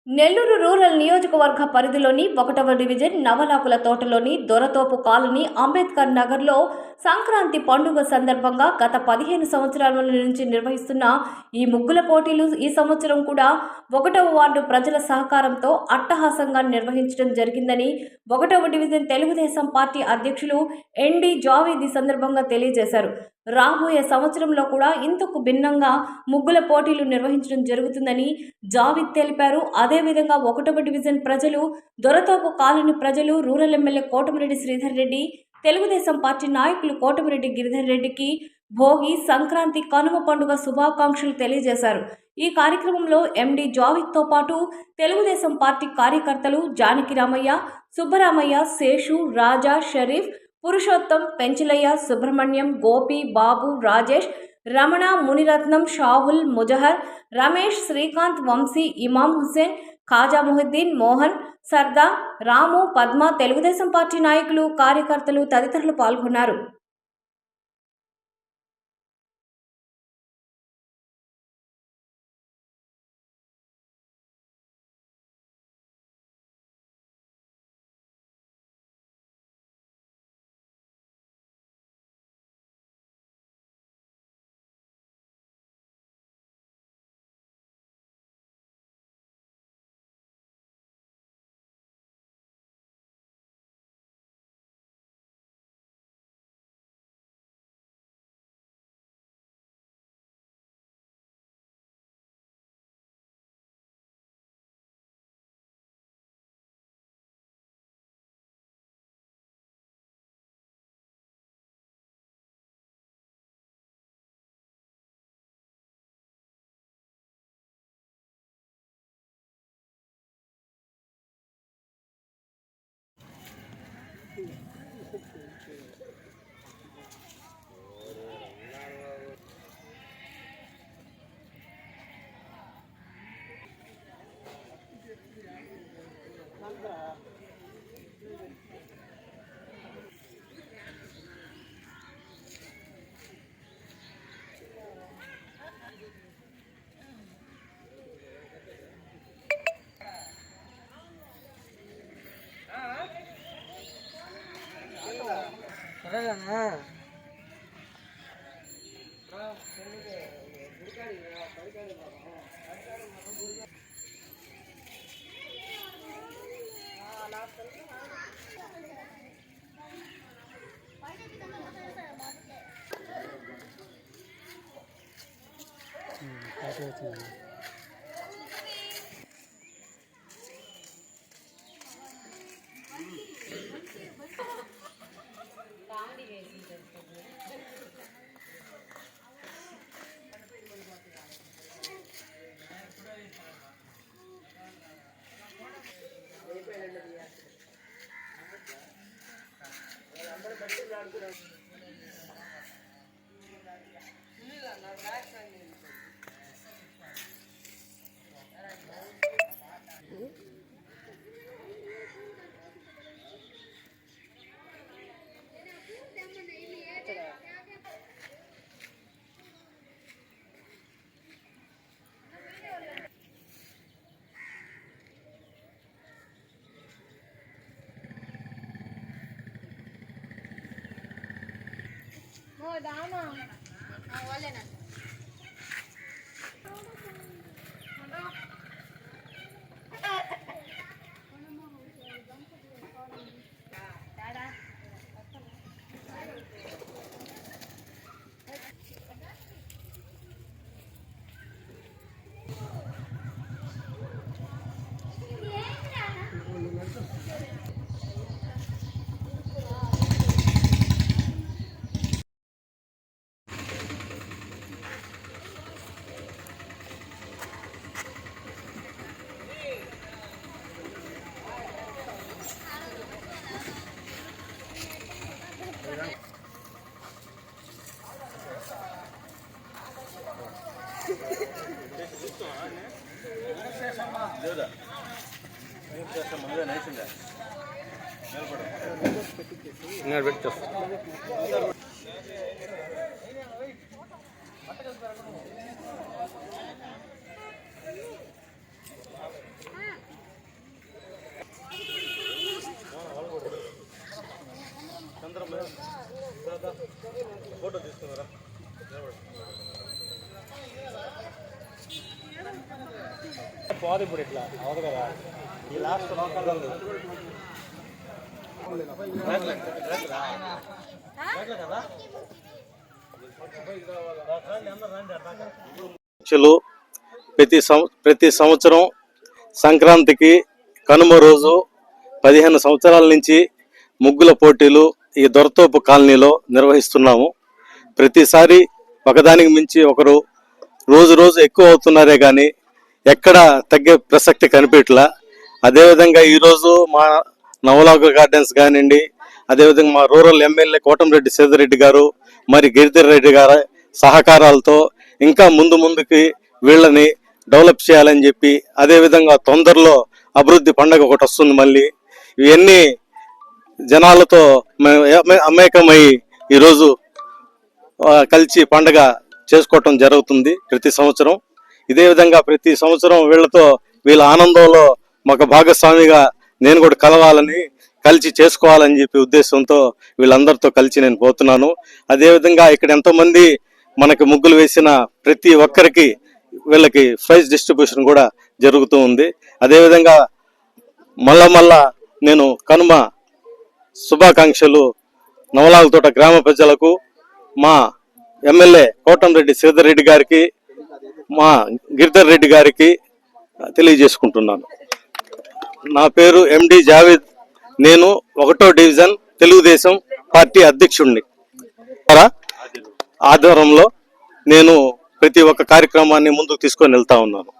Nellore rural నియోజకవర్గ పరిధిలోని 1వ డివిజన్ నవలాకుల తోటలోని దొరతోపు కాలనీ అంబేద్కర్ నగర్లో సంక్రాంతి పండుగ సందర్భంగా గత 15 సంవత్సరాల నుంచి నిర్వహిస్తున్న ఈ ముగ్గుల పోటీలు ఈ సంవత్సరం కూడా 1వ వార్డు ప్రజల సహకారంతో అట్టహాసంగా నిర్వహించడం జరిగిందని 1వ డివిజన్ తెలుగుదేశం పార్టీ అధ్యక్షులు ఎన్డి జావేద్ ఈ సందర్భంగా తెలియజేశారు. రాబోయే సంవత్సరంలో కూడా ఇంతకు భిన్నంగా ముగ్గుల పోటీలు నిర్వహించడం జరుగుతుందని జావేద్ తెలిపారు. అదేవిధంగా 1వ డివిజన్ ప్రజలు, దొరతోపు కాలనీ ప్రజలు, rural MLA Kotamreddy Sridhar Reddy, Telugu Desam party నాయకులు కోటమిరెడ్డి గిరిధర్ రెడ్డికి భోగి, సంక్రాంతి, కనుమ పండుగ శుభాకాంక్షలు తెలియజేశారు. ఈ కార్యక్రమంలో ఎండి జావేద్తో పాటు తెలుగుదేశం పార్టీ కార్యకర్తలు జానకి రామయ్య, సుబ్బరామయ్య, శేషు, రాజా, షరీఫ్, పురుషోత్తం, పెంచలయ్య, సుబ్రహ్మణ్యం, గోపి, బాబు, రాజేష్, రమణ, మునిరత్నం, షాహుల్, ముజహర్, రమేష్, శ్రీకాంత్, వంశీ, ఇమాం హుస్సేన్, ఖాజా మొహిద్దీన్, మోహన్, సర్దార్, రాము, పద్మ, తెలుగుదేశం పార్టీ నాయకులు, కార్యకర్తలు తదితరులు పాల్గొన్నారు. దానా వాళ్ళేనా పోదు ఇప్పుడు ఇట్లా అవదు కదా ఈ లాస్ట్ ప్రతి సంవత్సరం సంక్రాంతికి కనుమ రోజు 15 సంవత్సరాల నుంచి ముగ్గుల పోటీలు ఈ దొరతోపు కాలనీలో నిర్వహిస్తున్నాము. ప్రతిసారి ఒకదానికి మించి ఒకరు రోజు రోజు ఎక్కువ అవుతున్నారే కానీ ఎక్కడ తగ్గే ప్రసక్తి కనిపించట్లా. అదేవిధంగా ఈరోజు మా నవలాకుల గార్డెన్స్ కానివ్వండి, అదేవిధంగా మా రూరల్ ఎమ్మెల్యే కోటంరెడ్డి సేదరెడ్డి గారు మరి గిరిధర్ రెడ్డి గారి సహకారాలతో ఇంకా ముందుకి వీళ్ళని డెవలప్ చేయాలని చెప్పి, అదేవిధంగా తొందరలో అభివృద్ధి పండుగ ఒకటి వస్తుంది. మళ్ళీ ఇవన్నీ జనాలతో అమేకమై ఈరోజు కలిసి పండుగ చేసుకోవటం జరుగుతుంది ప్రతి సంవత్సరం. ఇదే విధంగా ప్రతి సంవత్సరం వీళ్ళ ఆనందంలో ఒక భాగస్వామిగా నేను కూడా కలవాలని, కలిసి చేసుకోవాలని చెప్పి ఉద్దేశంతో వీళ్ళందరితో కలిసి నేను పోతున్నాను. అదేవిధంగా ఇక్కడ ఎంతోమంది మనకి ముగ్గులు వేసిన ప్రతి ఒక్కరికి వీళ్ళకి ప్రైజ్ డిస్ట్రిబ్యూషన్ కూడా జరుగుతూ ఉంది. అదేవిధంగా మళ్ళా నేను కనుమ శుభాకాంక్షలు నవలాగుతోట గ్రామ ప్రజలకు, మా ఎమ్మెల్యే కోటంరెడ్డి శ్రీధర్ రెడ్డి గారికి, మా గిరిధర్ రెడ్డి గారికి తెలియజేసుకుంటున్నాను. నా పేరు ఎండి జావేద్. నేను 1వ డివిజన్ తెలుగుదేశం పార్టీ అధ్యక్షుడిని. ఆధ్వర్యంలో నేను ప్రతి ఒక్క కార్యక్రమాన్ని ముందుకు తీసుకొని వెళ్తా ఉన్నాను.